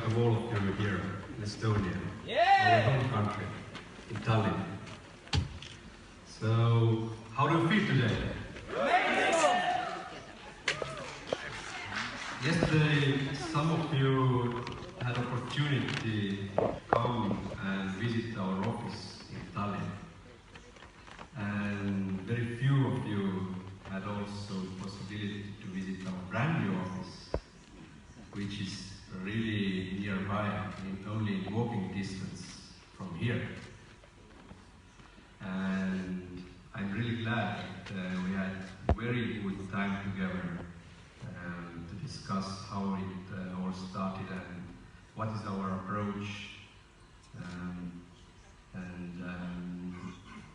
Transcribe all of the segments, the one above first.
welcome all of you here in Estonia, our home country, in Tallinn. So, how do you feel today? Yesterday, some of you had opportunity to come and visit our office in Tallinn. And very few of you had also the possibility to visit our brand new office, which is really nearby, only in walking distance from here. And I'm really glad that we had a very good time together to discuss how it all started and what is our approach.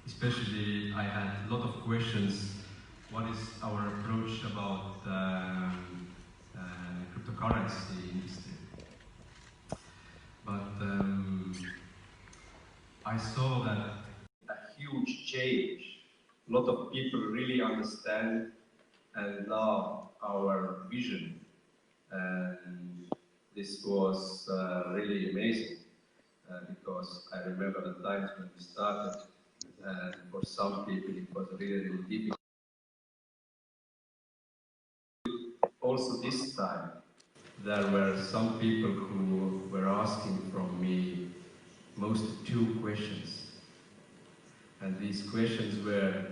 Especially I had a lot of questions. What is our approach about cryptocurrency industry? But I saw that a huge change. A lot of people really understand and love our vision, and this was really amazing because I remember the times when we started, and for some people it was really, really difficult. Also this time, there were some people who were asking from me mostly two questions. And these questions were,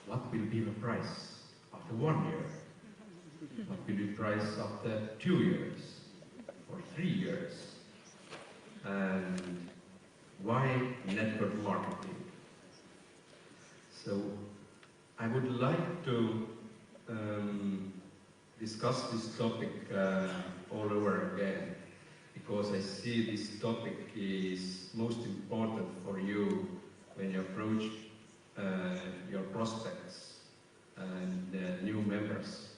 what will be the price after 1 year? What will be the price after 2 years or 3 years? And why network marketing? So I would like to discuss this topic all over again, because I see this topic is most important for you when you approach your prospects and new members.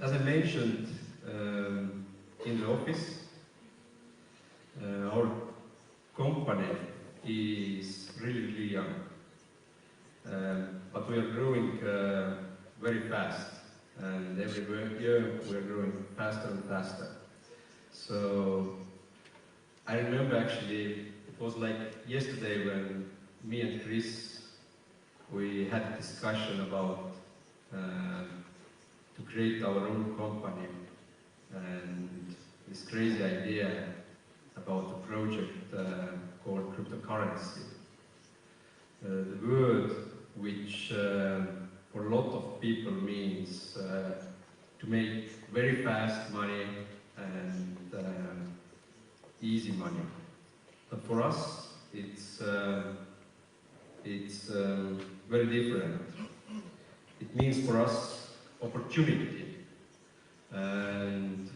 As I mentioned in the office, our company is really, really young, but we are growing very fast. And every year we're growing faster and faster. So I remember actually, it was like yesterday when me and Chris, we had a discussion about to create our own company, and this crazy idea about a project called cryptocurrency. The word which for a lot of people means to make very fast money and easy money. But for us, it's very different. It means for us opportunity, and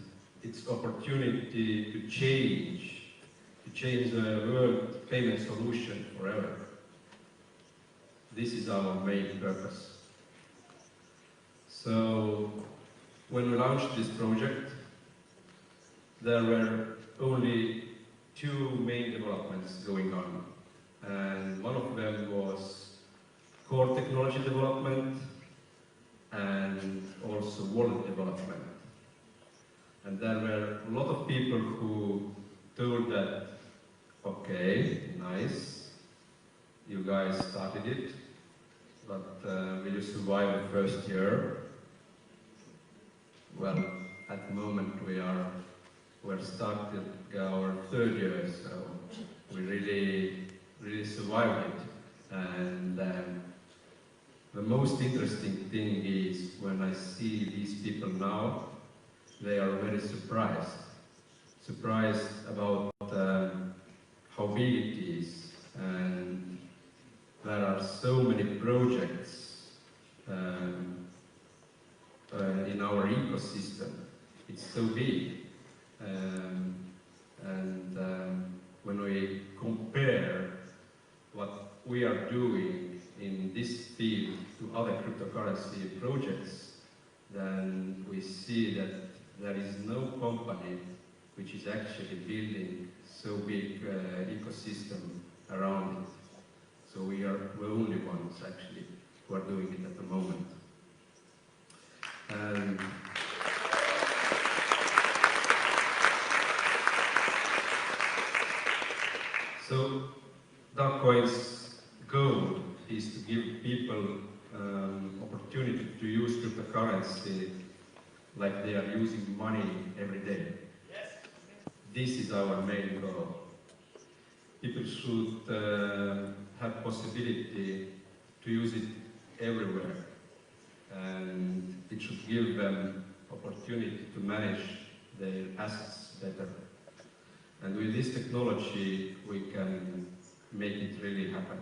it's opportunity to change the world payment solution forever. This is our main purpose. So, when we launched this project, there were only two main developments going on. And one of them was core technology development and also wallet development. And there were a lot of people who told that, okay, nice, you guys started it, but will you survive the first year? Well, at the moment we're starting our third year, so we really survived it. And the most interesting thing is when I see these people now, they are very surprised about how big it is, and there are so many projects in our ecosystem. It's so big, when we compare what we are doing in this field to other cryptocurrency projects, then we see that there is no company which is actually building so big ecosystem around it. So we are the only ones actually who are doing it at the moment. So Dagcoin's goal is to give people opportunity to use cryptocurrency like they are using money every day. Yes. This is our main goal. People should have possibility to use it everywhere, and it should give them opportunity to manage their assets better. And with this technology, we can make it really happen.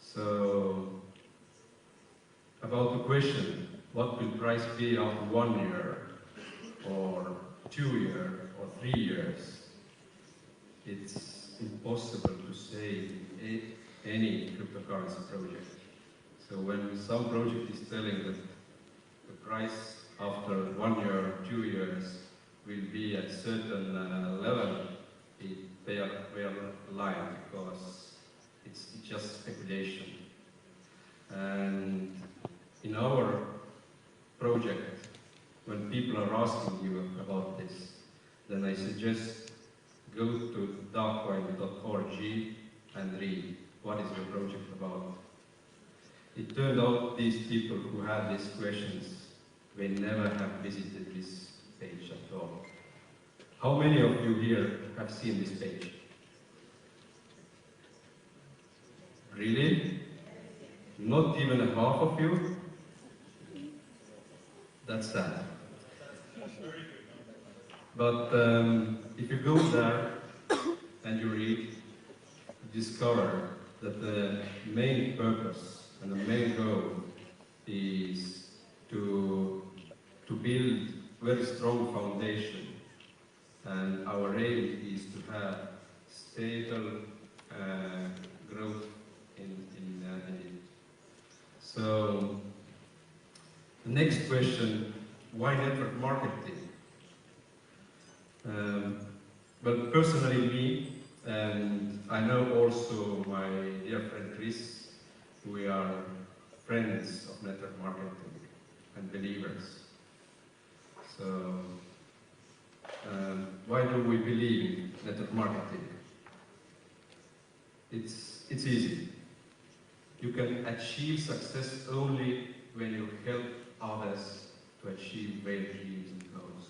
So, about the question, what will price be after 1 year, or 2 years, or 3 years? It's impossible to say in any cryptocurrency project. So when some project is telling that the price after 1 year or 2 years will be at certain level, they are lying, because it's just speculation. And in our project, when people are asking you about this, then I suggest go to dagcoin.org and read what is the project about. It turned out these people who had these questions, they never have visited this page at all. How many of you here have seen this page? Really? Not even half of you? That's sad. But if you go there and you read, you discover that the main purpose and the main goal is to build very strong foundation, and our aim is to have stable growth in it. So the next question, why network marketing? Well, personally me, and I know also my dear friend Chris, we are friends of network marketing and believers. So, why do we believe in network marketing? It's easy. You can achieve success only when you help others to achieve their dreams and goals.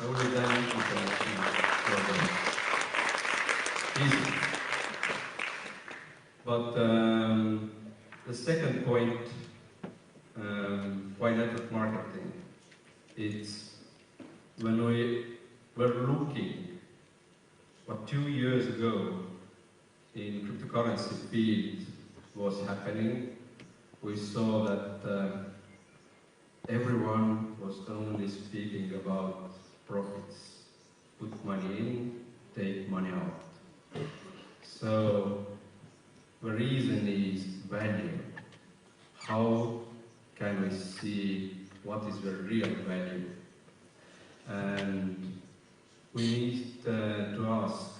Only then you can achieve progress. Easy. But the second point, why network marketing? It's when we were looking what 2 years ago in cryptocurrency field was happening, we saw that everyone was only speaking about profits. Put money in, take money out. So the reason is value. How can we see what is the real value? And we need to ask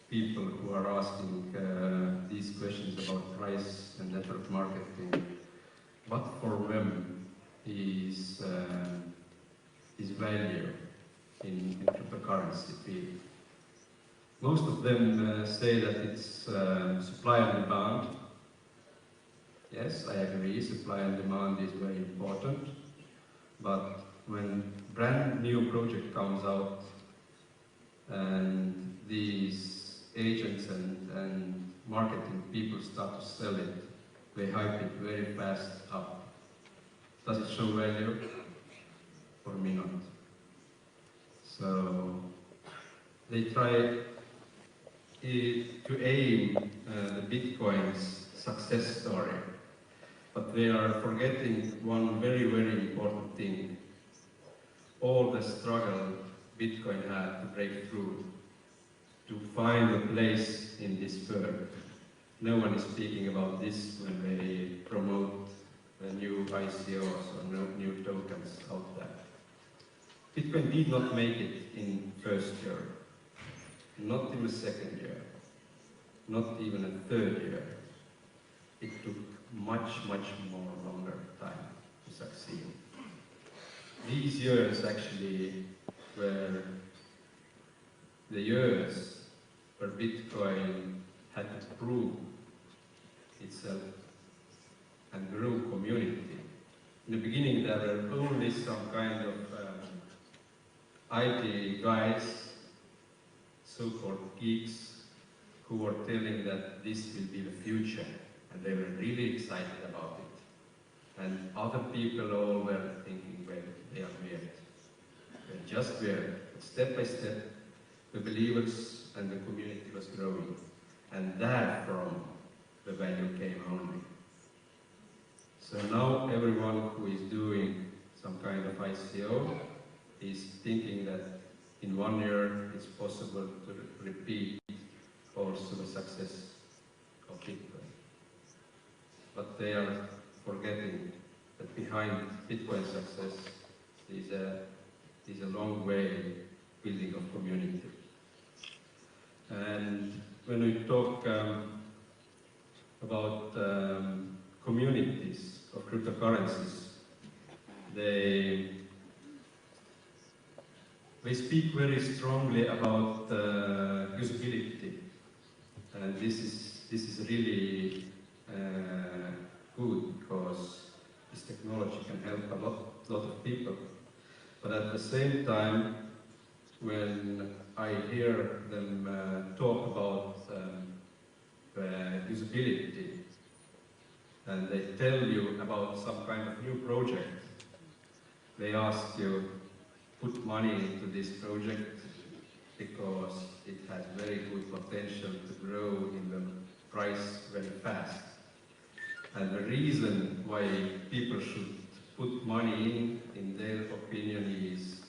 people who are asking these questions about price and network marketing, what for them is value in cryptocurrency field. Most of them say that it's supply and demand. Yes, I agree, supply and demand is very important, but when brand new project comes out and these agents and marketing people start to sell it, they hype it very fast up. Does it show value? For me not. So they try to aim the Bitcoin's success story, but they are forgetting one very, very important thing. All the struggle Bitcoin had to break through, to find a place in this world. No one is speaking about this when they promote the new ICOs or new tokens out there. Bitcoin did not make it in first year, not in the second year, not even a third year. It took much, much more longer time to succeed. These years actually were the years where Bitcoin had to prove itself and grow community. In the beginning, there were only some kind of IT guys, so-called geeks, who were telling that this will be the future, and they were really excited about it. And other people all were thinking, well, they are weird. They're just weird. But step by step, the believers and the community was growing. And therefrom, the value came only. So now everyone who is doing some kind of ICO is thinking that in 1 year it's possible to repeat also the success of Bitcoin. But they are forgetting that behind Bitcoin success is a long way building of community. And when we talk about communities of cryptocurrencies, they speak very strongly about usability, and this is really good because this technology can help a lot of people. But at the same time, when I hear them talk about usability, and they tell you about some kind of new project, they ask you, put money into this project because it has very good potential to grow in the price very fast. And the reason why people should put money in their opinion, is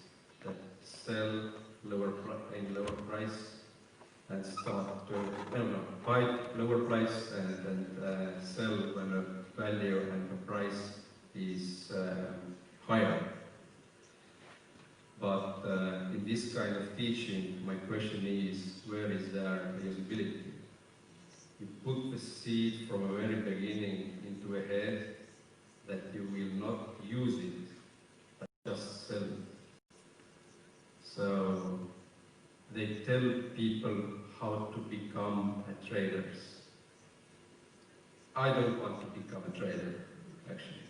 that sell in lower price and start to buy lower price and sell when the value and the price is higher. But in this kind of teaching, my question is, where is their usability? You put the seed from the very beginning into a head that you will not use it, but just sell it. So they tell people how to become traders. I don't want to become a trader, actually.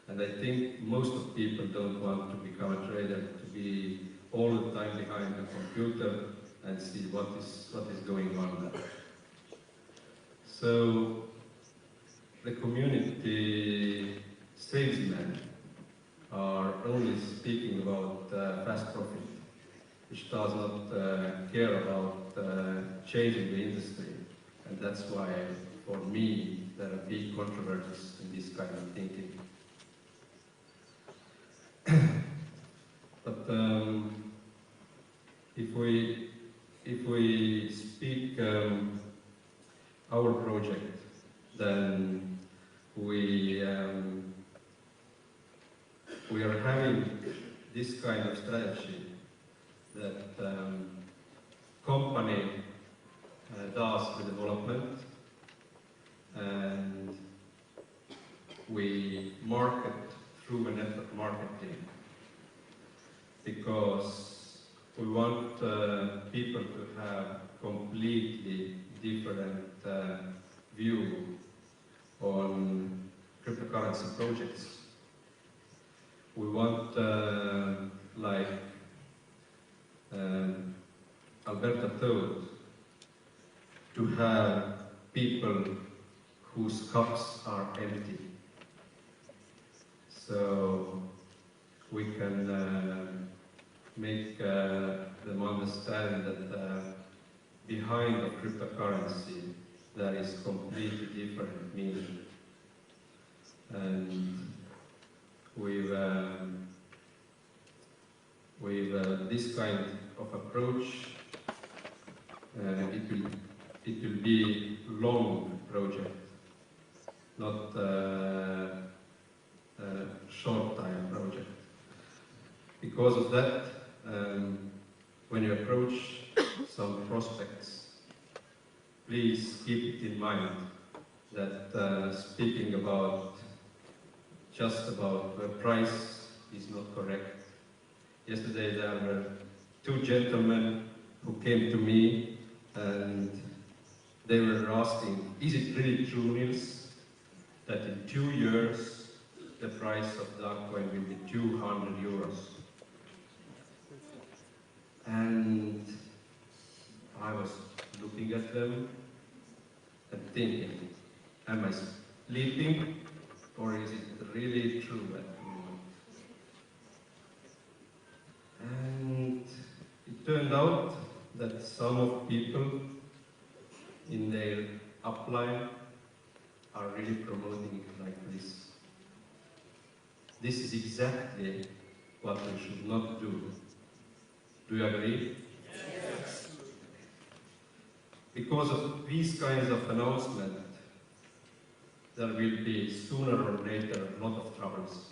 And I think most of people don't want to become a trader, to be all the time behind the computer and see what is going on there. So the community salesmen are only speaking about fast profit, which does not care about changing the industry. And that's why, for me, there are big controversies in this kind of thinking. But if we speak our project, then we are having this kind of strategy that company does the development, and we market through a network marketing, because we want people to have completely different view on cryptocurrency projects. We want, like Alberta told, to have people whose cups are empty. So we can make them understand that behind the cryptocurrency there is completely different meaning. And with this kind of approach, it will be long project, not short time project. Because of that, when you approach some prospects, please keep it in mind that speaking about just about the price is not correct. Yesterday there were two gentlemen who came to me And they were asking, is it really true, Nils, that in 2 years the price of Dagcoin will be 200 euros? And I was looking at them and thinking, am I sleeping, or is it really true at the moment? And it turned out that some of people in their upline are really promoting it like this. This is exactly what we should not do. Do you agree? Yes. Because of these kinds of announcements, there will be sooner or later a lot of troubles.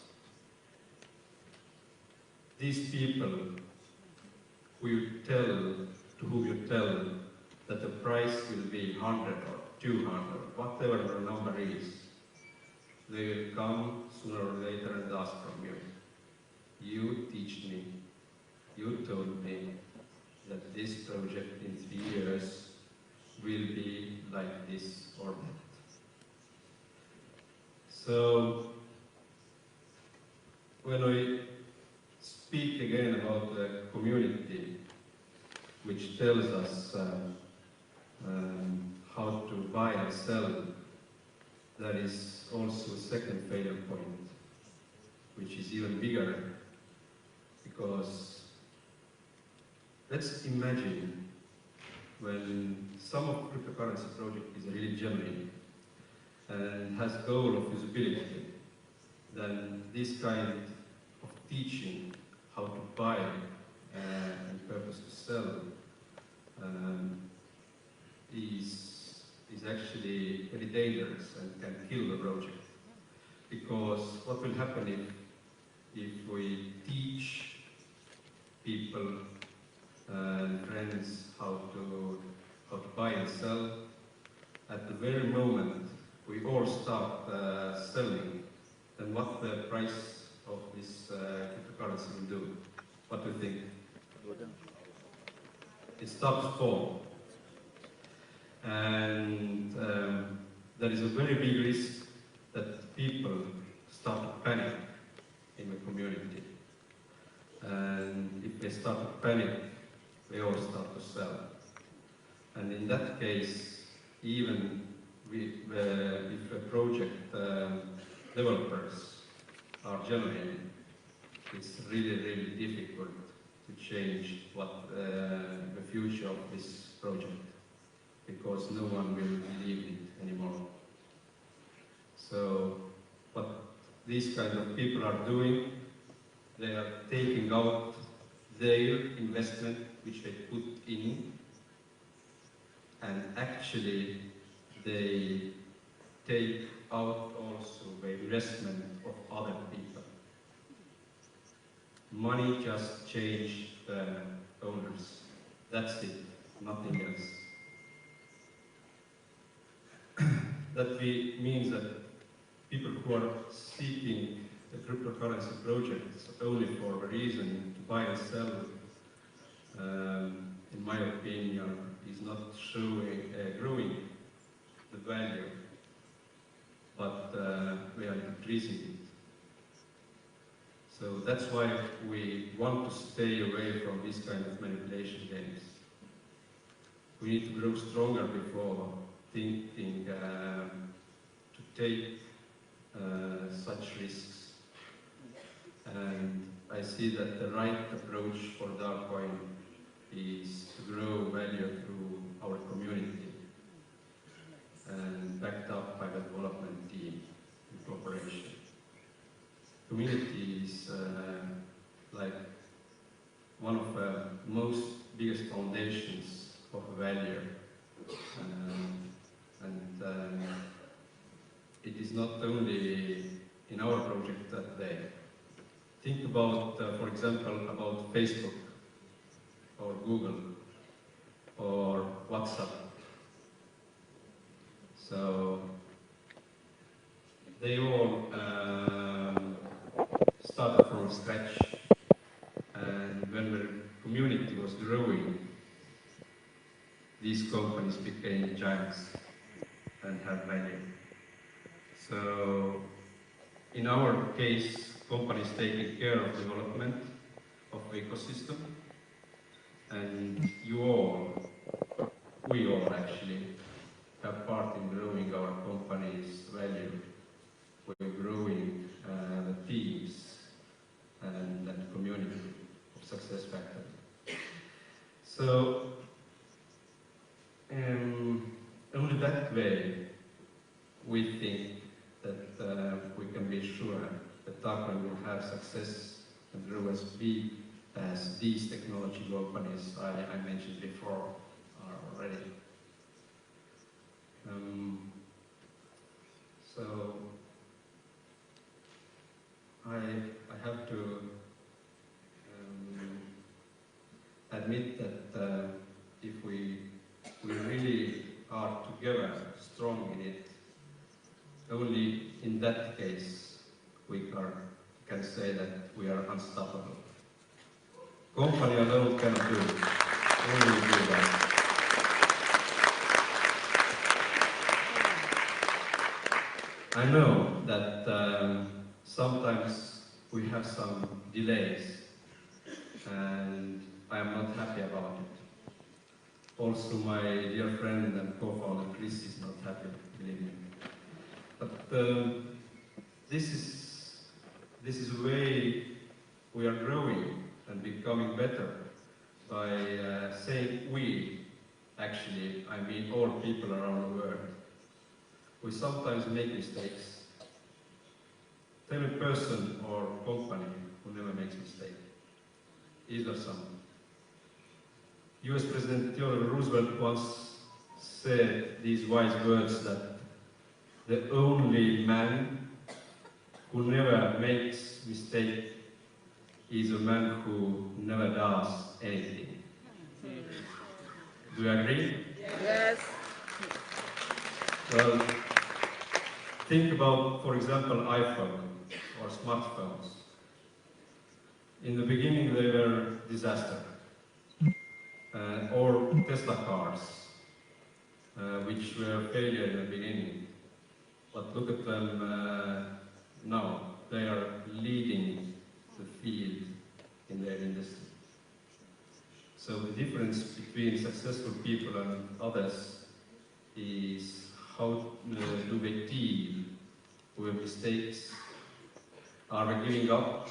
These people who you tell, to whom you tell that the price will be 100 or 200, whatever the number is, they will come sooner or later and ask from you. You teach me, you told me that this project in 3 years will be like this or that. So, when I speak again about the community, which tells us how to buy and sell, there is also a second failure point, which is even bigger, because let's imagine when some of cryptocurrency project is really genuine and has goal of usability, then this kind of teaching how to buy and purpose to sell is actually very dangerous and can kill the project. Because what will happen if we teach people and friends how to buy and sell, at the very moment we all start selling, then what the price of this cryptocurrency will do? What do you think? It starts to fall. And there is a very big risk that people start to panic in the community. And if they start to panic, they all start to sell. And in that case, even if a project developers are genuine, it's really, really difficult to change what the future of this project, because no one will believe it anymore. So what these kind of people are doing, they are taking out their investment which they put in, and actually they take out also the investment of other people. Money just changed the owners. That's it, nothing else. That means that people who are seeking the cryptocurrency projects only for a reason to buy and sell, in my opinion, is not growing the value, but we are increasing it. So that's why we want to stay away from this kind of manipulation games. We need to grow stronger before thinking to take such risks. And I see that the right approach for Dagcoin is to grow value through our community and backed up by the development team in cooperation. Community is like one of the most biggest foundations of value, and it is not only in our project that they think about, for example, about Facebook or Google or WhatsApp. So they all started from scratch, and when the community was growing, these companies became giants and have value. So, in our case, companies taking care of development of the ecosystem, and we all actually, have part in growing our company's value. We're growing the teams and the community of success factors. So, only that way we think that we can be sure that Dagcoin will have success and grow as big as these technology companies I mentioned before are already. So I have to admit that if we really are together, strong in it, only in that case we can say that we are unstoppable. Company alone cannot do it. Only we do that. I know that sometimes we have some delays, and I am not happy about it. Also, my dear friend and co-founder Chris is not happy, believe me. But this is the way we are growing and becoming better by saying we. Actually, I mean all people around the world. We sometimes make mistakes. Tell a person or company who never makes mistakes. Is there some? US President Theodore Roosevelt once said these wise words that the only man who never makes mistake is a man who never does anything. Do you agree? Yes. Well, think about, for example, iPhone or smartphones. In the beginning, they were disaster. Or Tesla cars, which were failure in the beginning. But look at them now. They are leading the field in their industry. So the difference between successful people and others is how do they deal with mistakes? Are they giving up,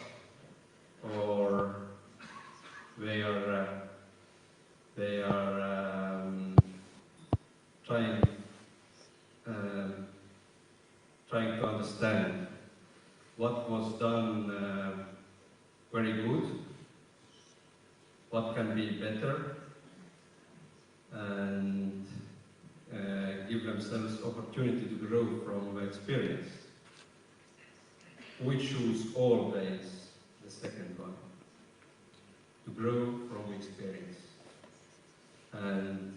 or they are trying to understand what was done very good, what can be better, and give themselves opportunity to grow from experience. We choose always the second one, to grow from experience. And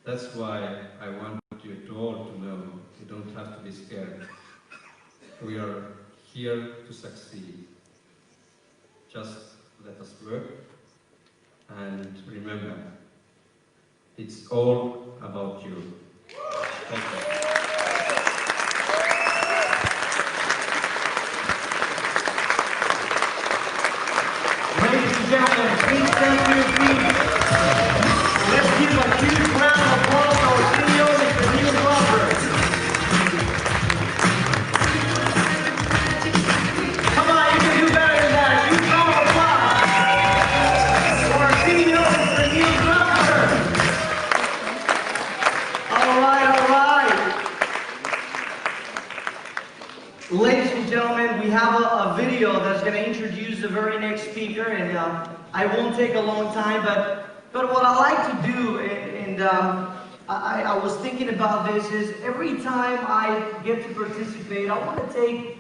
that's why I want you to all to know you don't have to be scared. We are here to succeed. Just let us work, and remember, it's all about you. Thank you. Ladies and gentlemen, please stand to your feet. Let's give a huge round of applause to our CEO, Mr. Mubashir. Come on, you can do better than that. Huge round of applause for our CEO, Mr. Mubashir. All right. Ladies and gentlemen, we have a video that's going to introduce the very next speaker, and I won't take a long time, but what I like to do, and I was thinking about this, is every time I get to participate, I want to take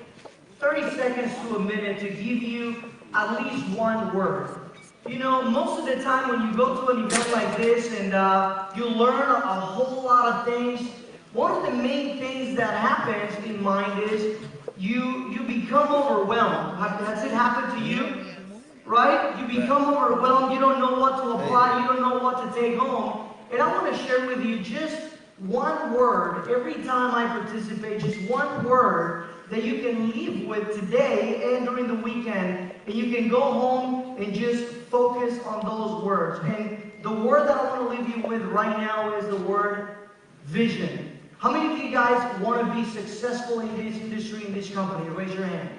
30 seconds to a minute to give you at least one word. You know, most of the time when you go to an event like this and you learn a whole lot of things, one of the main things that happens in mind is you become overwhelmed. Has it happened to you? Right? You become overwhelmed, you don't know what to apply, you don't know what to take home. And I want to share with you just one word every time I participate, just one word that you can leave with today and during the weekend. And you can go home and just focus on those words. And the word that I want to leave you with right now is the word vision. How many of you guys want to be successful in this industry, in this company? Raise your hand.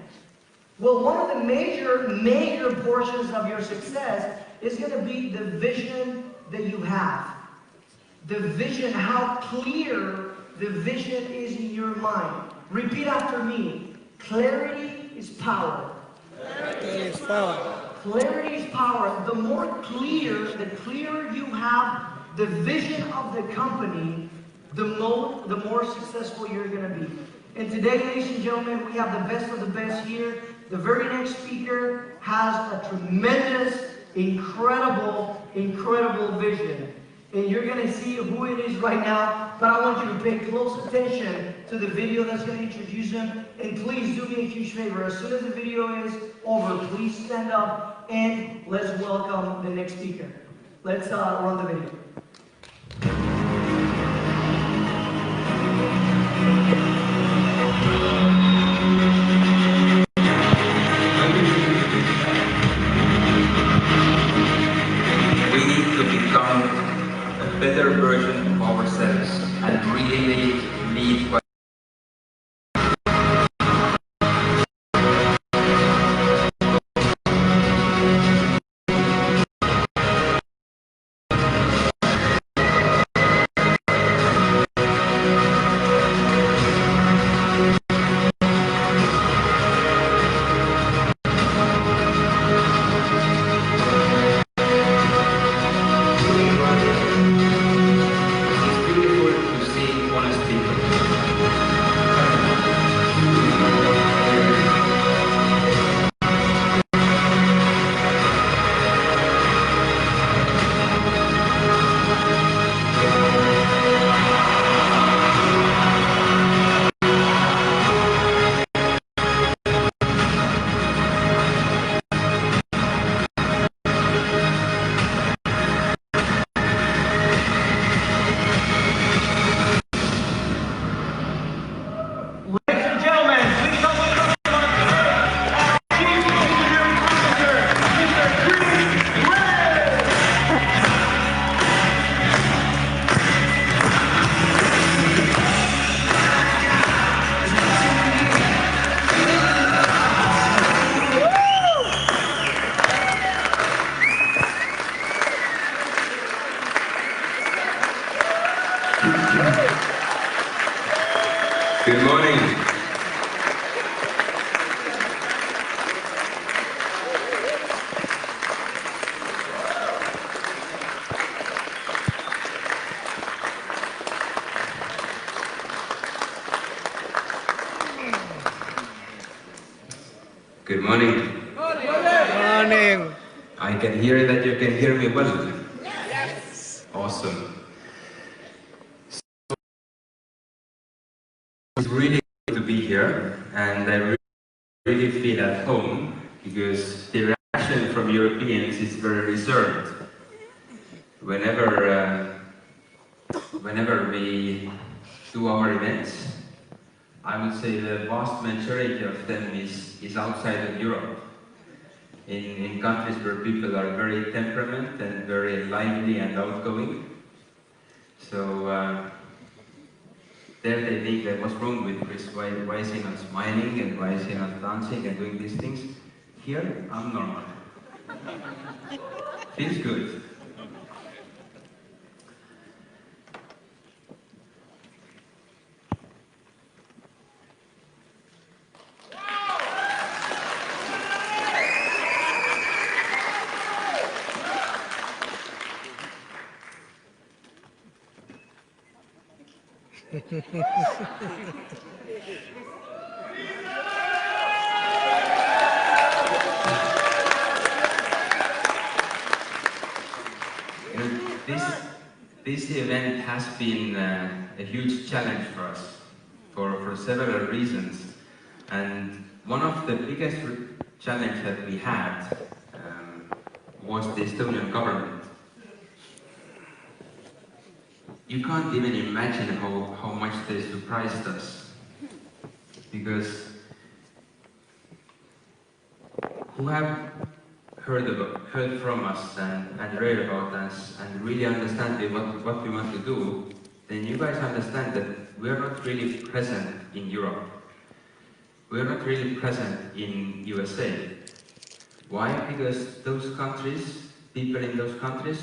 Well, one of the major portions of your success is going to be the vision that you have. The vision, how clear the vision is in your mind. Repeat after me. Clarity is power. Clarity is power. Clarity is power. The more clear, the clearer you have the vision of the company, the more successful you're going to be. And today, ladies and gentlemen, we have the best of the best here. The very next speaker has a tremendous, incredible vision. And you're going to see who it is right now. But I want you to pay close attention to the video that's going to introduce him. And please do me a huge favor. As soon as the video is over, please stand up and let's welcome the next speaker. Let's run the video. We need to become a better version of ourselves and really lead by Good morning. Good morning. Morning. I can hear that you can hear me well. Yes. Awesome. It's really good to be here, and I really feel at home because the reaction from Europeans is very reserved. Whenever we do our events, I would say the vast majority of them is outside of Europe. In countries where people are very temperament and very lively and outgoing. So there they think that what's wrong with Chris, why is he not smiling and why is he not dancing and doing these things? Here, I'm normal. Feels good. This event has been a huge challenge for us for several reasons, and one of the biggest challenges that we had was the Estonian government. you can't even imagine how much they surprised us. Because who have heard from us and read about us and really understand what we want to do, then you guys understand that we are not really present in Europe. We are not really present in USA. Why? Because those countries, people in those countries,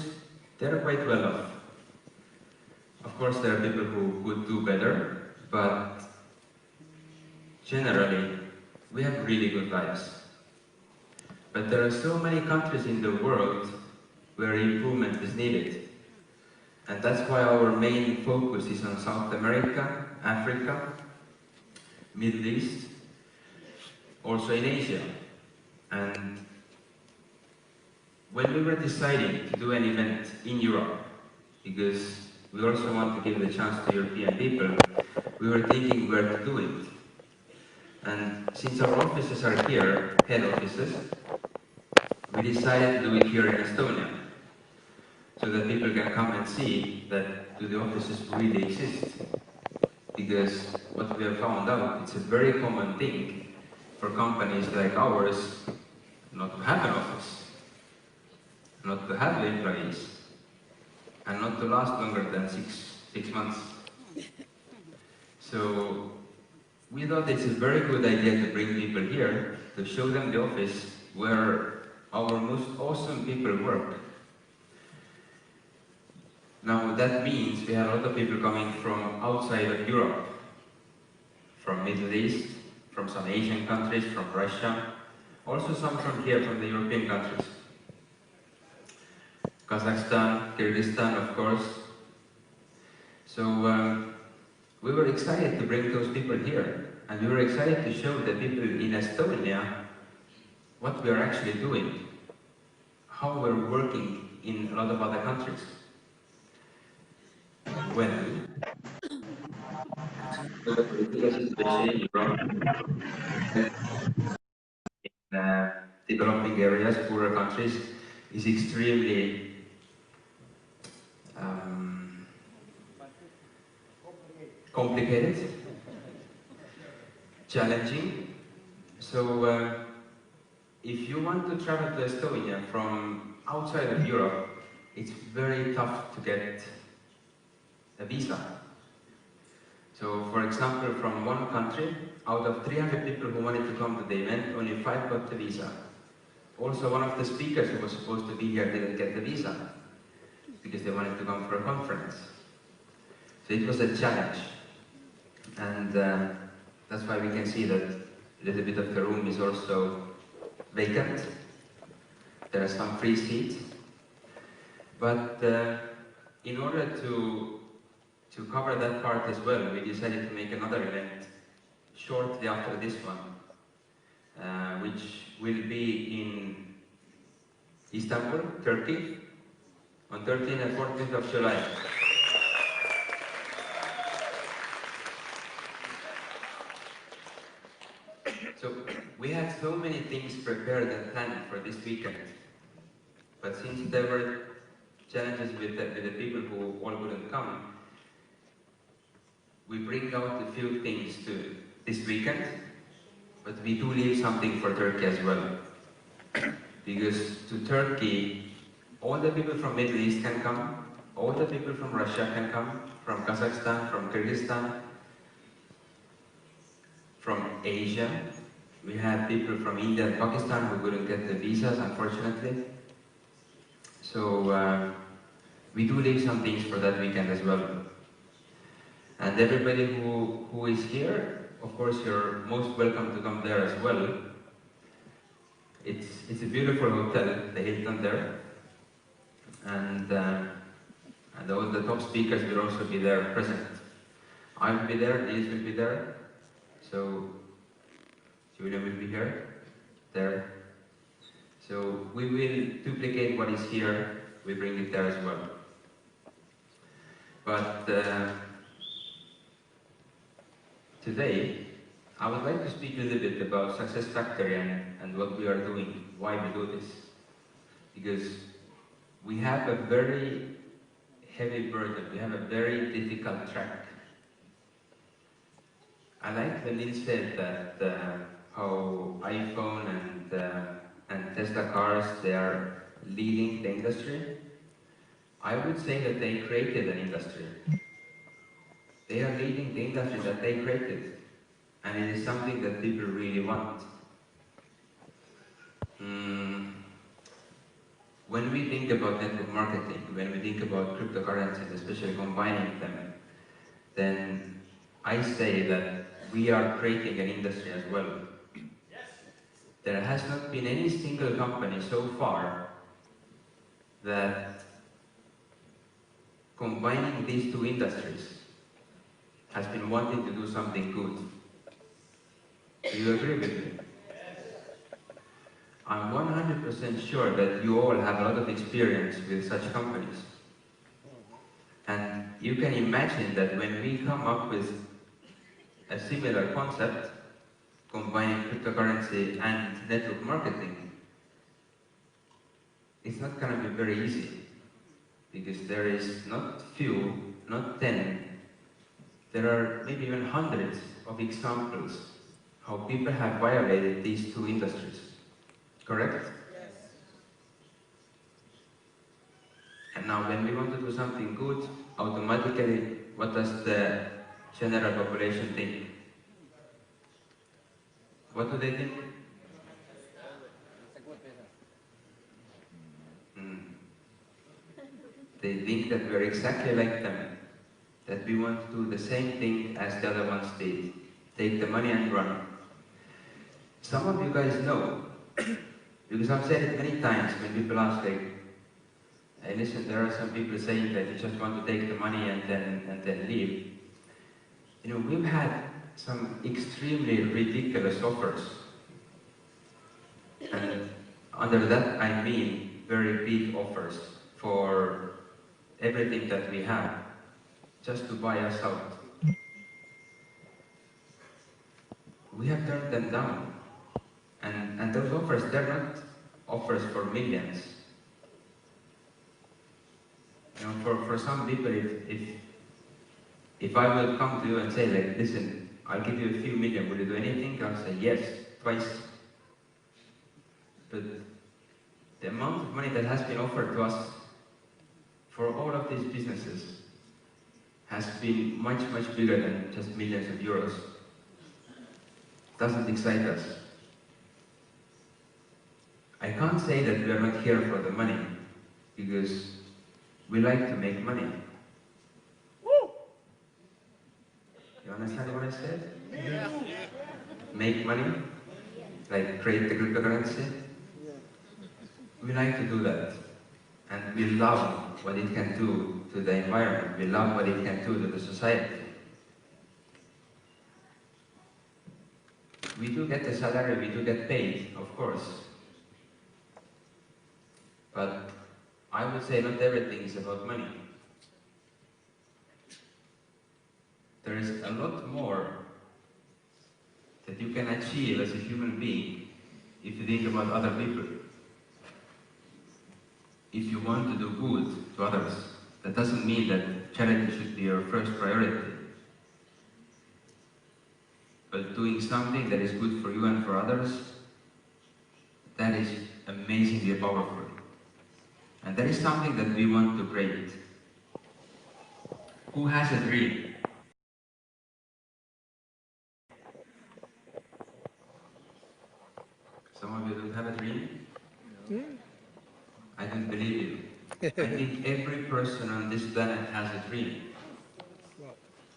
they're quite well off. Of course, there are people who could do better, but generally, we have really good lives. But there are so many countries in the world where improvement is needed. And that's why our main focus is on South America, Africa, Middle East, also in Asia. And when we were deciding to do an event in Europe, because we also want to give the chance to European people, we were thinking where to do it. And since our offices are here, head offices, we decided to do it here in Estonia, so that people can come and see that the offices really exist. Because what we have found out, it's a very common thing for companies like ours not to have an office, not to have employees, and not to last longer than six months. So we thought it's a very good idea to bring people here, to show them the office where our most awesome people work. Now that means we have a lot of people coming from outside of Europe, from Middle East, from some Asian countries, from Russia, also some from here, from the European countries. Kazakhstan, Kyrgyzstan, of course. So we were excited to bring those people here, and we were excited to show the people in Estonia what we are actually doing, how we're working in a lot of other countries. Well, the political situation in Europe, in developing areas, poorer countries, is extremely complicated, challenging. So if you want to travel to Estonia from outside of Europe, it's very tough to get a visa. So for example, from one country, out of 300 people who wanted to come to the event, only 5 got the visa. Also, one of the speakers who was supposed to be here didn't get the visa because they wanted to come for a conference. So it was a challenge. And that's why we can see that a little bit of the room is also vacant. There are some free seats. But in order to cover that part as well, we decided to make another event shortly after this one, which will be in Istanbul, Turkey, on 13th and 14th of July. So we had so many things prepared and planned for this weekend, but since there were challenges with the people who all couldn't come, we bring out a few things to this weekend, but we do leave something for Turkey as well. Because to Turkey, all the people from Middle East can come, all the people from Russia can come, from Kazakhstan, from Kyrgyzstan, from Asia. We had people from India and Pakistan who couldn't get the visas, unfortunately. So we do leave some things for that weekend as well. And everybody who is here, of course, you're most welcome to come there as well. It's a beautiful hotel, the Hilton there. And all the top speakers will also be there present. I will be there, Liz will be there. So Julia will be here, there. So we will duplicate what is here, we bring it there as well. But today, I would like to speak a little bit about Success Factory and what we are doing, why we do this. Because we have a very heavy burden. We have a very difficult track. I like when Neil said that how iPhone and Tesla cars, they are leading the industry. I would say that they created an industry. They are leading the industry that they created. And it is something that people really want. When we think about network marketing, when we think about cryptocurrencies, especially combining them, then I say that we are creating an industry as well. There has not been any single company so far that combining these two industries has been wanting to do something good. Do you agree with me? I'm 100% sure that you all have a lot of experience with such companies. And you can imagine that when we come up with a similar concept, combining cryptocurrency and network marketing, it's not going to be very easy. Because there is not few, not 10, there are maybe even hundreds of examples how people have violated these two industries. Correct? Yes. And now when we want to do something good, automatically, what does the general population think? What do they think? They think that we're exactly like them, that we want to do the same thing as the other ones did. Take the money and run. Some of you guys know, because I've said it many times when people ask, like, hey, listen, there are some people saying that you just want to take the money and then leave. You know, we've had some extremely ridiculous offers. And under that I mean very big offers for everything that we have, just to buy us out. We have turned them down. And those offers, they're not offers for millions. You know, for some people, if I will come to you and say, like, listen, I'll give you a few million, will you do anything? I'll say yes, twice. But the amount of money that has been offered to us for all of these businesses has been much, much bigger than just millions of euros. Doesn't excite us. I can't say that we are not here for the money, because we like to make money. Woo! You understand what I said? Yeah. Make money? Like create the cryptocurrency? We like to do that. And we love what it can do to the environment. We love what it can do to the society. We do get the salary, we do get paid, of course. But I would say not everything is about money. There is a lot more that you can achieve as a human being if you think about other people. If you want to do good to others, that doesn't mean that charity should be your first priority. But doing something that is good for you and for others, that is amazingly powerful. And that is something that we want to create. Who has a dream? Some of you don't have a dream? I don't believe you. I think every person on this planet has a dream.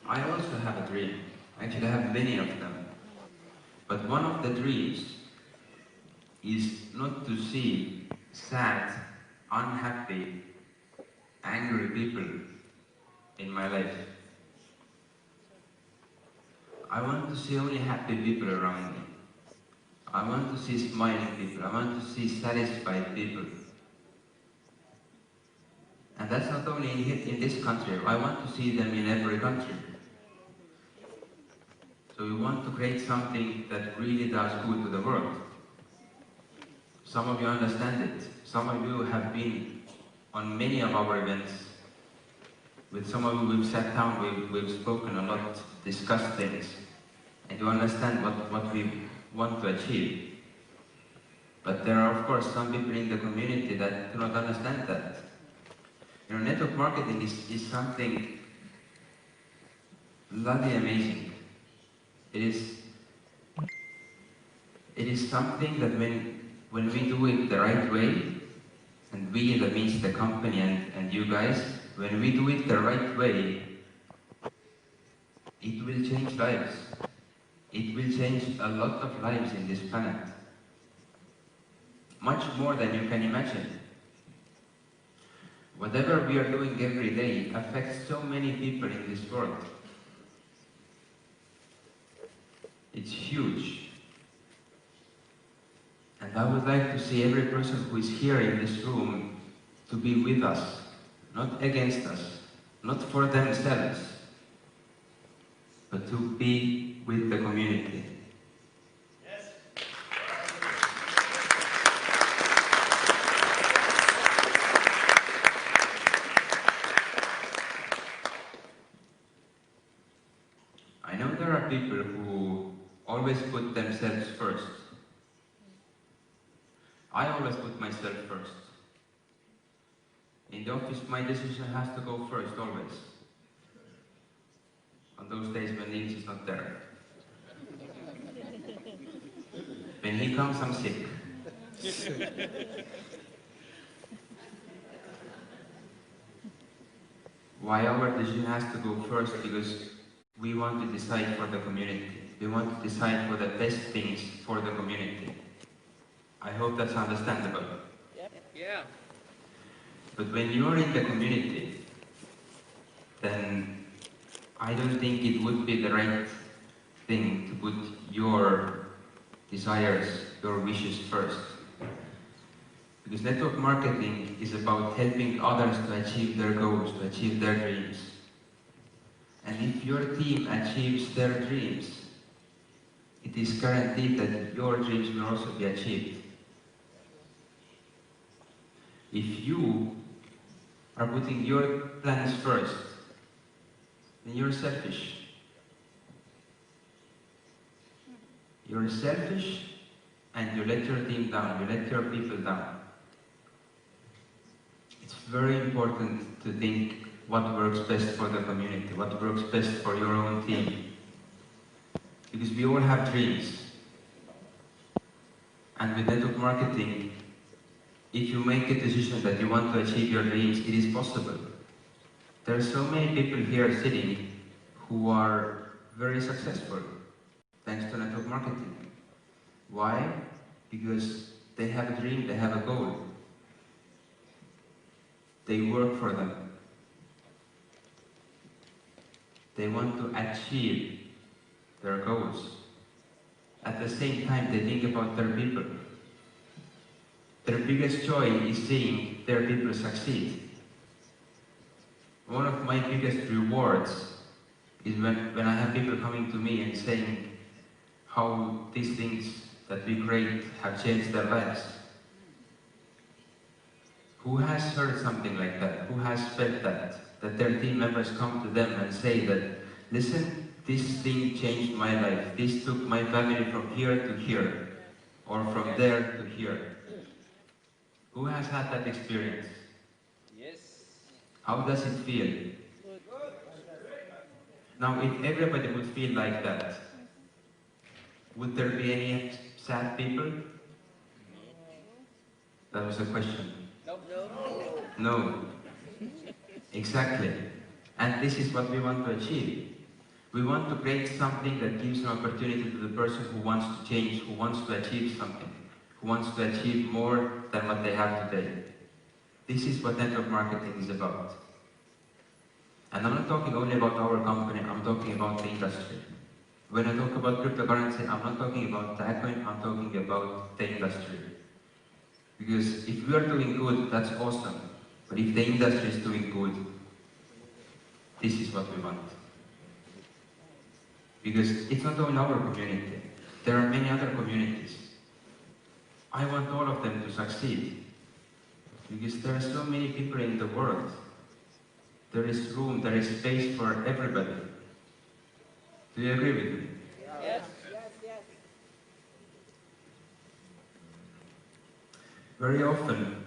I also have a dream. Actually, I have many of them. But one of the dreams is not to see sad, unhappy, angry people in my life. I want to see only happy people around me. I want to see smiling people. I want to see satisfied people. And that's not only in this country. I want to see them in every country. So we want to create something that really does good to the world. Some of you understand it. Some of you have been on many of our events. With some of you, we've sat down, we've spoken a lot, discussed things, and you understand what we want to achieve. But there are, of course, some people in the community that do not understand that. You know, network marketing is something bloody amazing. It is something that when we do it the right way, and we, that means the company and you guys, when we do it the right way, it will change lives. It will change a lot of lives in this planet. Much more than you can imagine. Whatever we are doing every day affects so many people in this world. It's huge. And I would like to see every person who is here in this room to be with us, not against us, not for themselves, but to be with the community. Yes. I know there are people who always put themselves first. I always put myself first. In the office, my decision has to go first, always. On those days when Nils is not there. When he comes, I'm sick. Why our decision has to go first? Because we want to decide for the community. We want to decide for the best things for the community. I hope that's understandable. Yeah. But when you're in the community, then I don't think it would be the right thing to put your desires, your wishes first. Because network marketing is about helping others to achieve their goals, to achieve their dreams. And if your team achieves their dreams, it is guaranteed that your dreams will also be achieved. If you are putting your plans first, then you're selfish. You're selfish and you let your team down, you let your people down. It's very important to think what works best for the community, what works best for your own team. Because we all have dreams. And with network marketing, if you make a decision that you want to achieve your dreams, it is possible. There are so many people here sitting who are very successful thanks to network marketing. Why? Because they have a dream, they have a goal. They work for them. They want to achieve their goals. At the same time, they think about their people. Their biggest joy is seeing their people succeed. One of my biggest rewards is when I have people coming to me and saying how these things that we create have changed their lives. Who has heard something like that? Who has felt that? That their team members come to them and say that, listen, this thing changed my life. This took my family from here to here, or from there to here. Who has had that experience? Yes. How does it feel? Now, if everybody would feel like that, would there be any sad people? That was a question. No. Exactly. And this is what we want to achieve. We want to create something that gives an opportunity to the person who wants to change, who wants to achieve something, who wants to achieve more than what they have today. This is what network marketing is about. And I'm not talking only about our company, I'm talking about the industry. When I talk about cryptocurrency, I'm not talking about Dagcoin, I'm talking about the industry. Because if we are doing good, that's awesome. But if the industry is doing good, this is what we want. Because it's not only our community, there are many other communities. I want all of them to succeed. Because there are so many people in the world. there is room, there is space for everybody. Do you agree with me? Yes. Very often,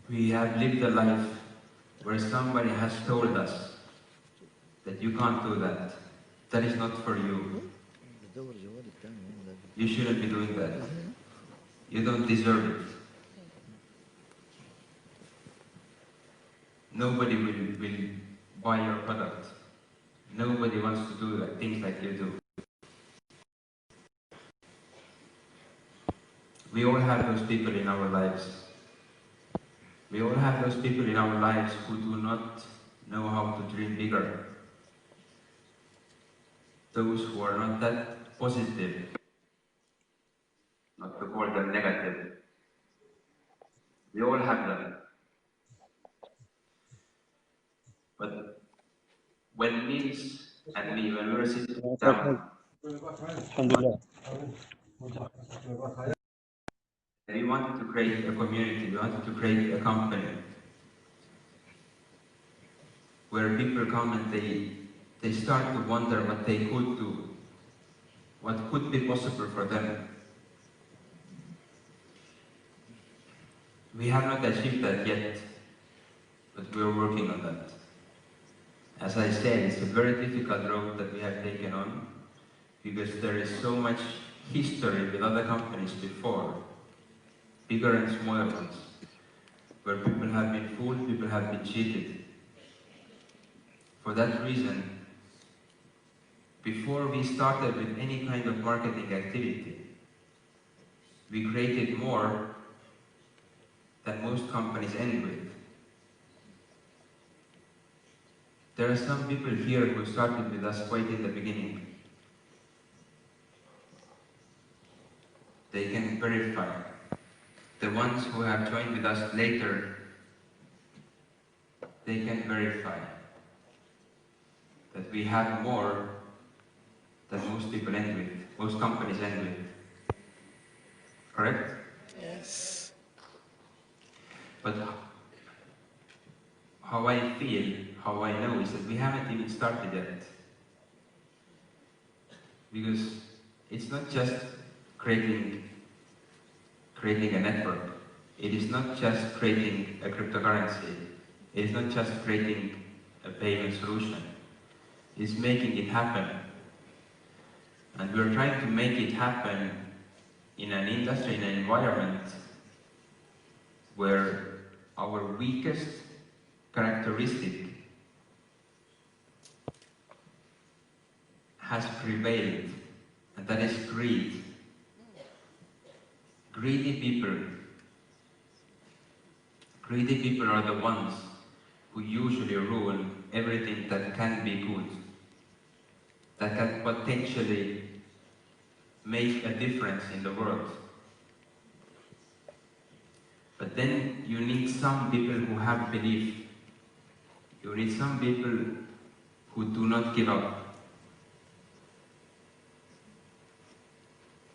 we have lived a life where somebody has told us that you can't do that. That is not for you. You shouldn't be doing that. You don't deserve it. Nobody will buy your product. Nobody wants to do things like you do. We all have those people in our lives. We all have those people in our lives who do not know how to dream bigger. Those who are not that positive, not to call them negative. We all have them. But when Nils and me, when we were sitting down, we wanted to create a community, we wanted to create a company where people come and they start to wonder what they could do, what could be possible for them. We have not achieved that yet, but we are working on that. As I said, it's a very difficult road that we have taken on, because there is so much history with other companies before, bigger and smaller ones, where people have been fooled, people have been cheated. For that reason, before we started with any kind of marketing activity, we created more than most companies end with. There are some people here who started with us quite in the beginning. They can verify. The ones who have joined with us later, they can verify that we have more than most people end with, most companies end with. Correct? Yes. But how I feel, how I know is that we haven't even started yet. Because it's not just creating a network. It is not just creating a cryptocurrency. It is not just creating a payment solution. It's making it happen. And we're trying to make it happen in an industry, in an environment where our weakest characteristic has prevailed, and that is greed. Greedy people are the ones who usually ruin everything that can be good, that can potentially make a difference in the world. But then you need some people who have belief. You need some people who do not give up,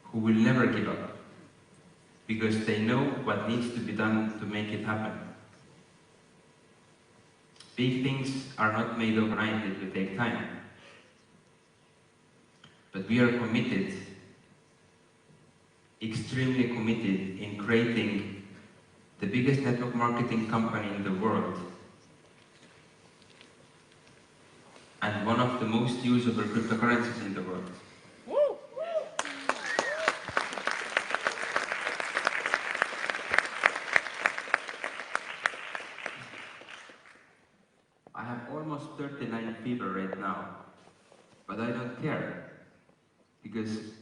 who will never give up, because they know what needs to be done to make it happen. Big things are not made overnight, it will take time. But we are committed, extremely committed, in creating the biggest network marketing company in the world and one of the most usable cryptocurrencies in the world. I have almost 39 people right now, but I don't care, because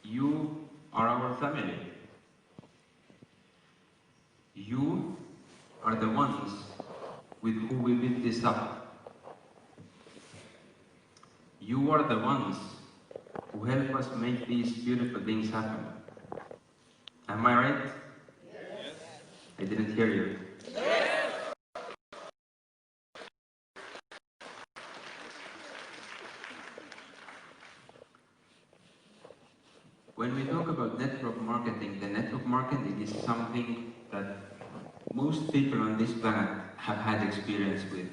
you are our family. You are the ones with who we build this up. You are the ones who help us make these beautiful things happen. Am I right? Yes. I didn't hear you. Yes. When we talk about network marketing, the network marketing is something that most people on this planet have had experience with.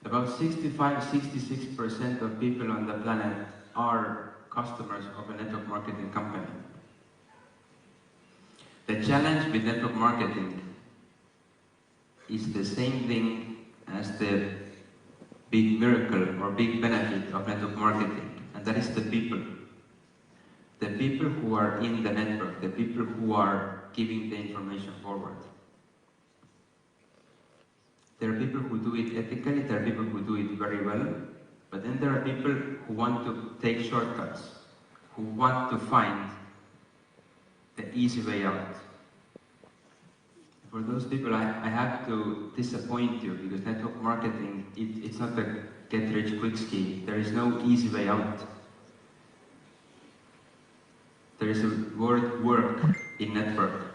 About 65–66% of people on the planet are customers of a network marketing company. The challenge with network marketing is the same thing as the big miracle or big benefit of network marketing, and that is the people. The people who are in the network, the people who are giving the information forward. There are people who do it ethically, there are people who do it very well, but then there are people who want to take shortcuts, who want to find the easy way out. For those people, I have to disappoint you, because network marketing, it's not a get-rich-quick scheme. There is no easy way out. There is a word work in network.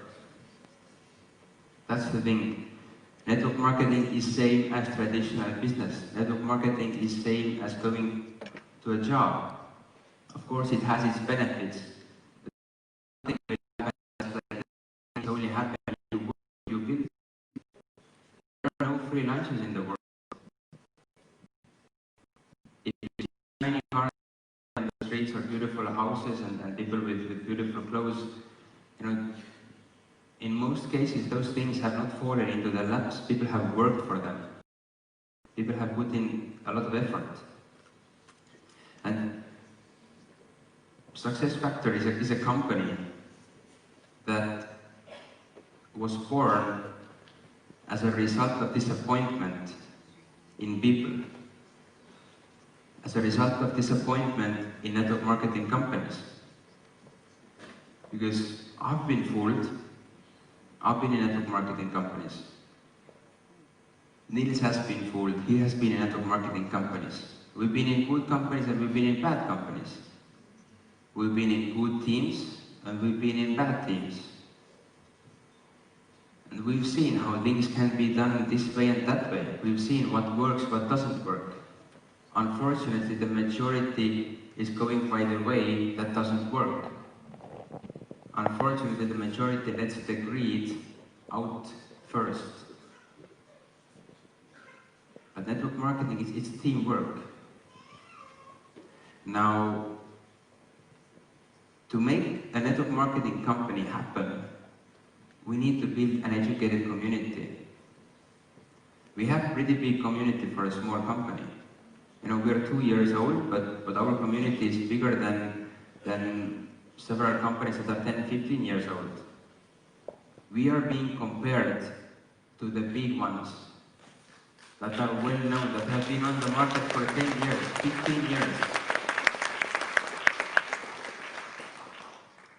That's the thing. Network marketing is same as traditional business. Network marketing is same as going to a job. Of course, it has its benefits. It only happens when you build. There are no free lunches in the world. If you see many cars and the streets are beautiful houses and people with beautiful clothes, you know, in most cases, those things have not fallen into their laps. People have worked for them. People have put in a lot of effort. And SuccessFactor is a company that was born as a result of disappointment in people, as a result of disappointment in network marketing companies. Because I've been fooled. I've been in network marketing companies. Niels has been fooled. He has been in network marketing companies. We've been in good companies and we've been in bad companies. We've been in good teams and we've been in bad teams. And we've seen how things can be done this way and that way. We've seen what works, what doesn't work. Unfortunately, the majority is going by the way that doesn't work. Unfortunately, the majority lets the greed out first. But network marketing, it's teamwork. Now, to make a network marketing company happen, we need to build an educated community. We have a pretty big community for a small company. You know, we're 2 years old, but our community is bigger than several companies that are 10, 15 years old. We are being compared to the big ones that are well known, that have been on the market for 10 years, 15 years.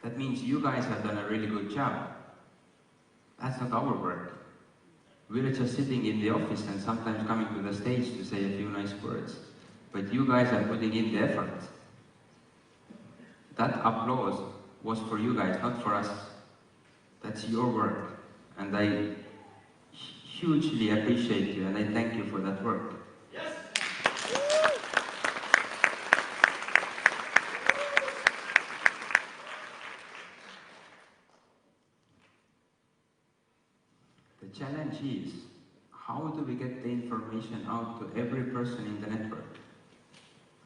That means you guys have done a really good job. That's not our work. We're just sitting in the office and sometimes coming to the stage to say a few nice words. But you guys are putting in the effort. That applause was for you guys, not for us. That's your work. And I hugely appreciate you and I thank you for that work. Yes. The challenge is, how do we get the information out to every person in the network?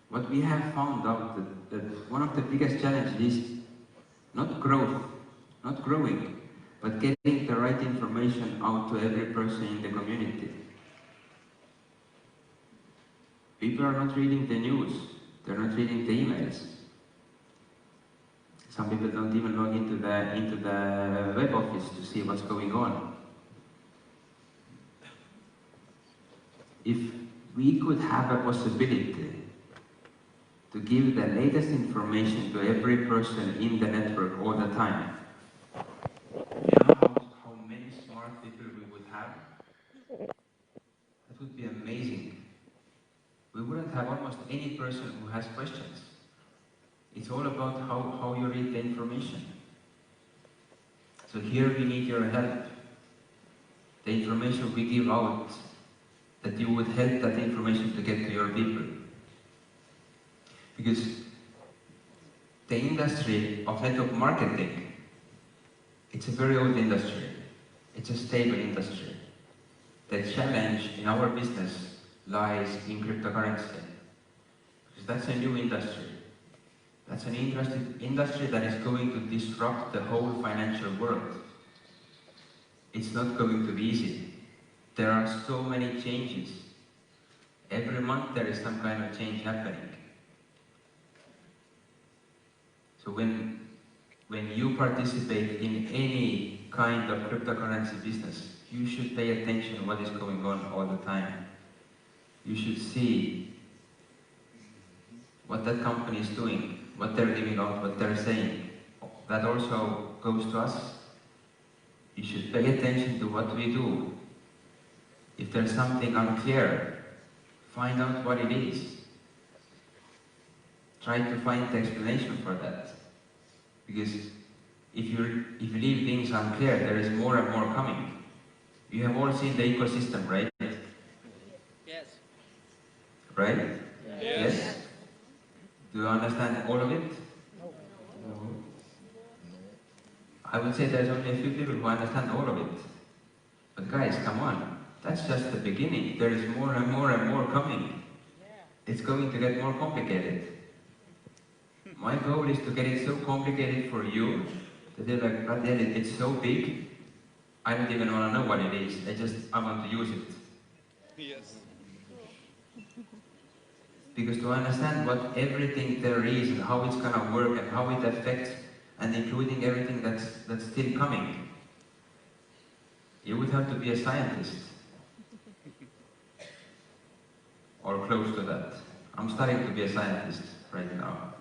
What we have found out that one of the biggest challenges is not growth, not growing, but getting the right information out to every person in the community. People are not reading the news, they're not reading the emails. Some people don't even log into the web office to see what's going on. If we could have a possibility to give the latest information to every person in the network all the time, you know how many smart people we would have? That would be amazing. We wouldn't have almost any person who has questions. It's all about how you read the information. So here we need your help. The information we give out, that you would help that information to get to your people. Because the industry of network marketing, it's a very old industry. it's a stable industry. The challenge in our business lies in cryptocurrency, because that's a new industry. That's an industry that is going to disrupt the whole financial world. It's not going to be easy. There are so many changes. Every month there is some kind of change happening. So when you participate in any kind of cryptocurrency business, you should pay attention to what is going on all the time. You should see what that company is doing, what they're giving out, what they're saying. That also goes to us. You should pay attention to what we do. If there's something unclear, find out what it is. Try to find the explanation for that. Because if you leave things unclear, there is more and more coming. You have all seen the ecosystem, right? Yes. Right? Yes. Do you understand all of it? No. I would say there's only a few people who understand all of it. But guys, come on. That's just the beginning. There is more and more and more coming. It's going to get more complicated. My goal is to get it so complicated for you that they're like, but then it's so big, I don't even want to know what it is. I want to use it. Yes. Because to understand what everything there is and how it's going to work and how it affects, and including everything that's still coming, you would have to be a scientist. Or close to that. I'm starting to be a scientist right now.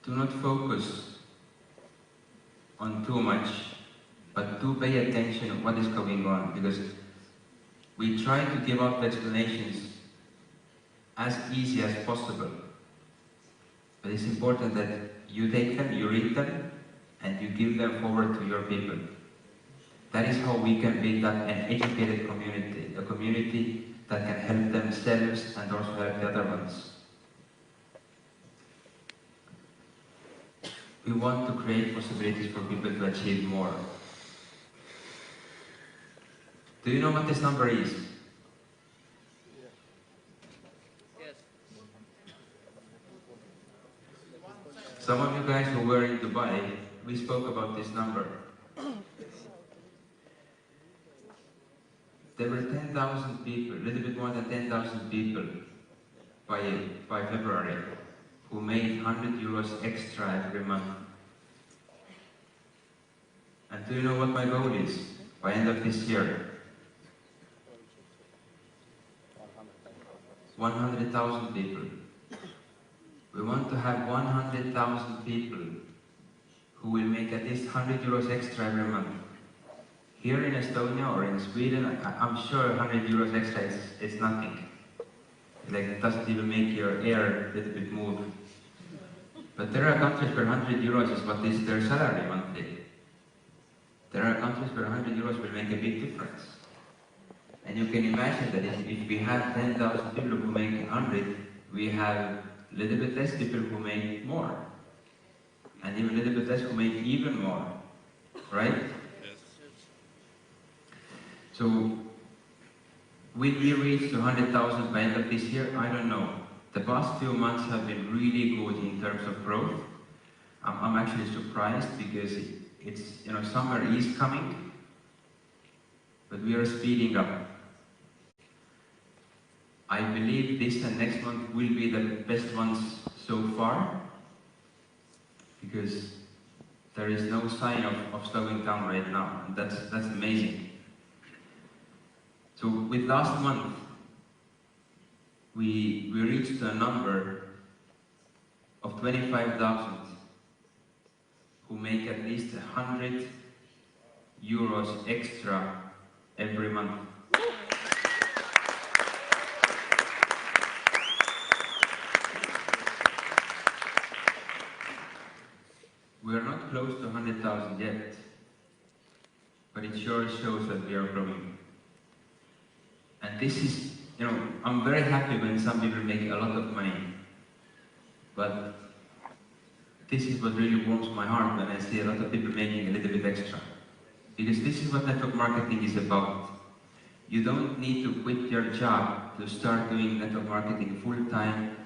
Do not focus on too much, but do pay attention to what is going on, because we try to give out the explanations as easy as possible. But it's important that you take them, you read them, and you give them forward to your people. That is how we can build up an educated community, a community that can help themselves and also help the other ones. We want to create possibilities for people to achieve more. Do you know what this number is? Yes. Some of you guys who were in Dubai, we spoke about this number. There were 10,000 people, a little bit more than 10,000 people by February who made 100 euros extra every month. And do you know what my goal is by end of this year? 100,000 people. We want to have 100,000 people who will make at least 100 euros extra every month. Here in Estonia or in Sweden, I'm sure 100 euros extra is nothing. Like, it doesn't even make your hair a little bit move. But there are countries where 100 euros is what is their salary monthly. There are countries where 100 euros will make a big difference. And you can imagine that if we have 10,000 people who make 100, we have a little bit less people who make more. And even a little bit less who make even more. Right? So, will we reach 200,000 by end of this year? I don't know. The past few months have been really good in terms of growth. I'm actually surprised because it's, summer is coming, but we are speeding up. I believe this and next month will be the best ones so far, because there is no sign of slowing down right now, and that's amazing. So with last month, we reached a number of 25,000 who make at least 100 euros extra every month. We are not close to 100,000 yet, but it sure shows that we are growing. And this is, I'm very happy when some people make a lot of money, but this is what really warms my heart when I see a lot of people making a little bit extra. Because this is what network marketing is about. You don't need to quit your job to start doing network marketing full-time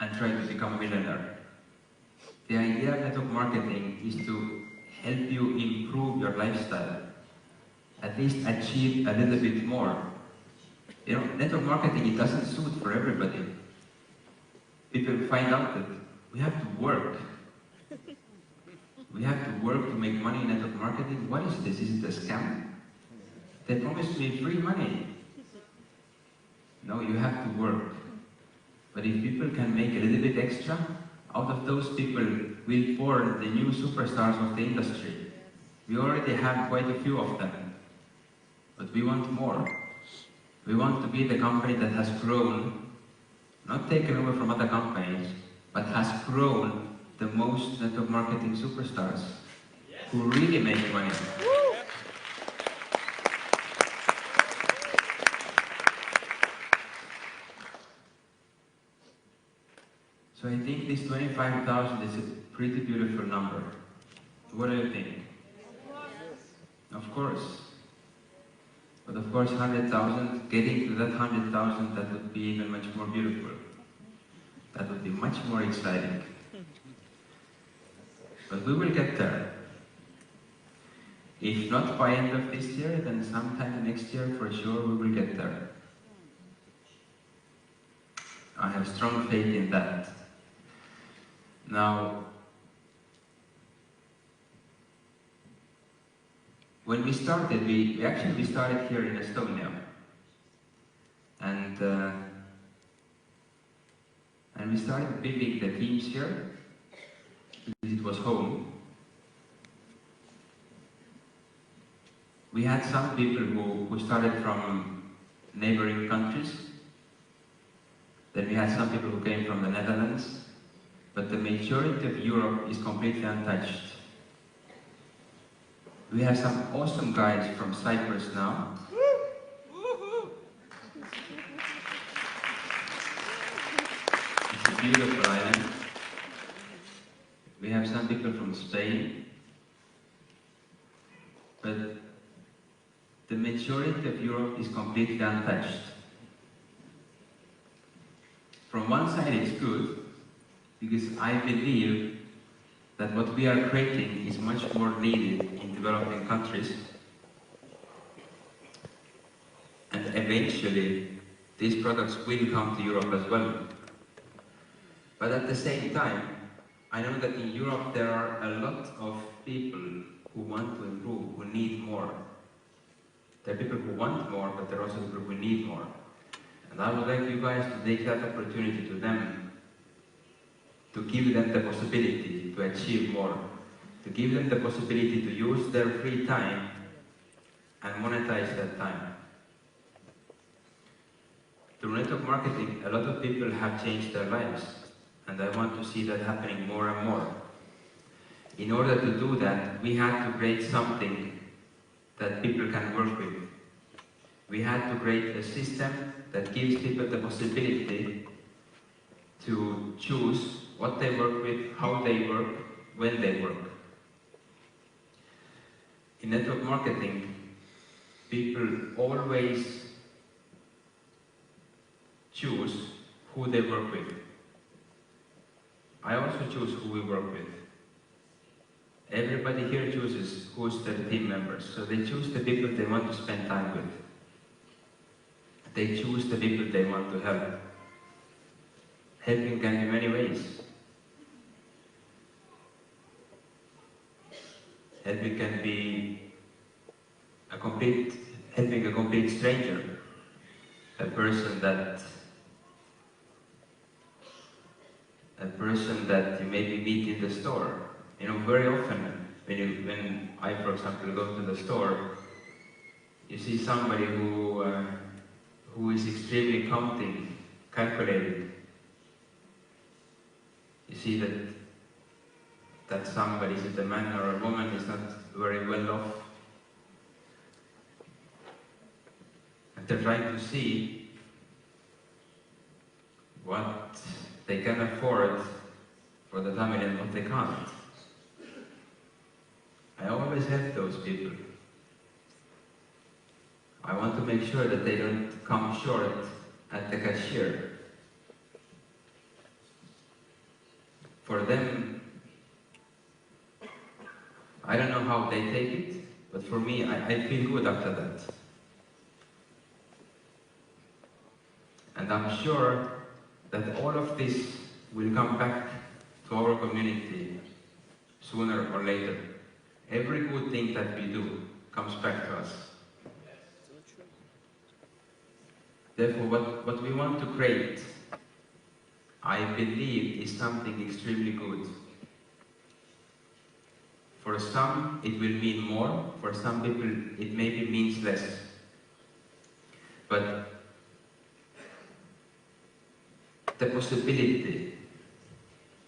and try to become a millionaire. The idea of network marketing is to help you improve your lifestyle, at least achieve a little bit more. You know, network marketing, it doesn't suit for everybody. People find out that we have to work. We have to work to make money in network marketing. What is this? Is it a scam? They promised me free money. No, you have to work. But if people can make a little bit extra, out of those people will form the new superstars of the industry. We already have quite a few of them, but we want more. We want to be the company that has grown, not taken over from other companies, but has grown the most network marketing superstars who really make money. So I think this 25,000 is a pretty beautiful number. What do you think? Of course. But of course 100,000, getting to that 100,000, that would be even much more beautiful. That would be much more exciting. But we will get there. If not by end of this year, then sometime next year for sure we will get there. I have strong faith in that. Now, when we started, we actually started here in Estonia, and we started building the teams here because it was home. We had some people who started from neighboring countries. Then we had some people who came from the Netherlands. But the majority of Europe is completely untouched. We have some awesome guys from Cyprus now. It's a beautiful island. We have some people from Spain. But the majority of Europe is completely untouched. From one side it's good, because I believe that what we are creating is much more needed in developing countries. And eventually, these products will come to Europe as well. But at the same time, I know that in Europe there are a lot of people who want to improve, who need more. There are people who want more, but there are also people who need more. And I would like you guys to take that opportunity to them, to give them the possibility to achieve more, to give them the possibility to use their free time and monetize that time. Through network marketing, a lot of people have changed their lives, and I want to see that happening more and more. In order to do that, we had to create something that people can work with. We had to create a system that gives people the possibility to choose what they work with, how they work, when they work. In network marketing, people always choose who they work with. I also choose who we work with. Everybody here chooses who's their team members, so they choose the people they want to spend time with. They choose the people they want to help. Helping can be many ways. Helping can be helping a complete stranger, a person that you maybe meet in the store. You know, very often when I, for example, go to the store, you see somebody who is extremely calculating. You see that somebody, is it a man or a woman, is not very well off. And they're trying to see what they can afford for the family, but they can't. I always help those people. I want to make sure that they don't come short at the cashier. For them, I don't know how they take it, but for me, I feel good after that. And I'm sure that all of this will come back to our community sooner or later. Every good thing that we do comes back to us. Therefore, what we want to create, I believe, is something extremely good. For some, it will mean more. For some people, it maybe means less. But the possibility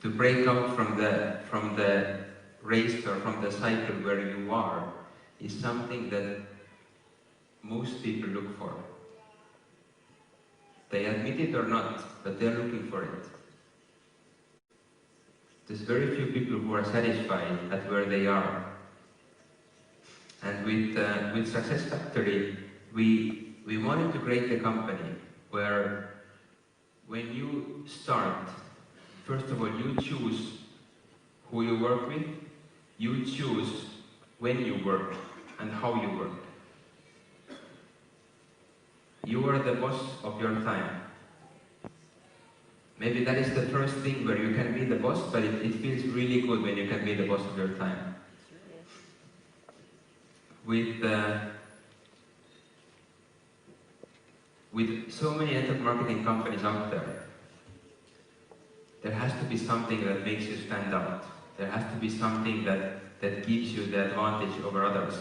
to break out from the race or from the cycle where you are is something that most people look for. They admit it or not, but they're looking for it. There's very few people who are satisfied at where they are. And with Success Factory, we wanted to create a company where when you start, first of all, you choose who you work with, you choose when you work and how you work. You are the boss of your time. Maybe that is the first thing where you can be the boss, but it feels really good when you can be the boss of your time. With so many network marketing companies out there, there has to be something that makes you stand out. There has to be something that gives you the advantage over others.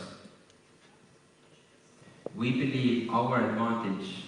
We believe our advantage